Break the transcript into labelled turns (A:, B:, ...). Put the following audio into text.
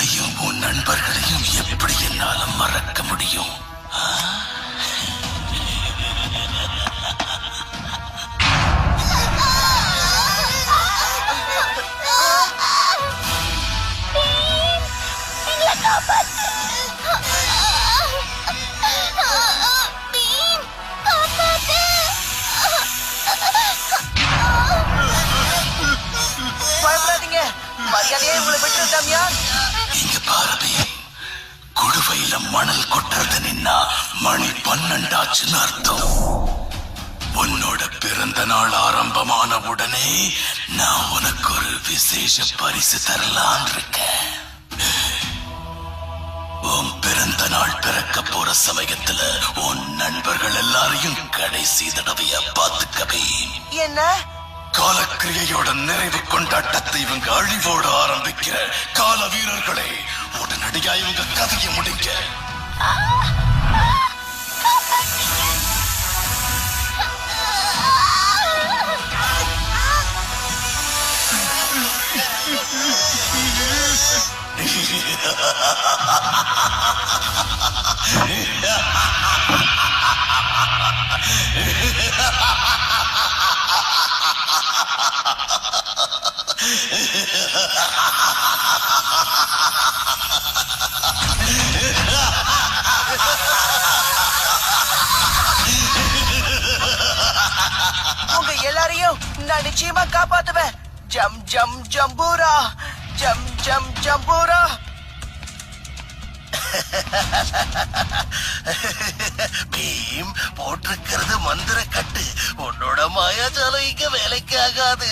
A: உன்னையும் உன் நண்பர்களையும் எப்படி என்னால மறக்க முடியும்?
B: பயப்படாதீங்க, மரியாதையே உங்களை விட்டுருக்காமியா.
A: இங்க பாரதி, குடுவையில மணல் கொட்டுறது நின்னா மணி 12 ஆச்சுன்னு அர்த்தம். உன்னோட பிறந்த நாள் ஆரம்பமான உடனே நான் உனக்கு ஒரு விசேஷ பரிசு தரலான் இருக்கேன். உன் பிறந்த நாள் பிறக்க போற சமயத்துல உன் நண்பர்கள் எல்லாரையும் கடைசி தடவையா பார்த்துக்கவே.
B: என்ன?
A: காலக்கிரியையோட நிறைவு கொண்டாட்டத்தை இவங்க அழிவோட ஆரம்பிக்கிற கால வீரர்களே, உடனடியா இவங்க கதையை முடிக்க.
B: உங்க எல்லாரையும் நான் நிச்சயமா காப்பாத்துவேன். ஜம் ஜம் ஜம்பூரா, ஜம் ஜம் ஜம்பூரா.
A: பீம், போட்டிருக்கிறது மந்திர கட்டு. உன்னோட மாயாஜாலம் இங்க வேலைக்கு ஆகாது.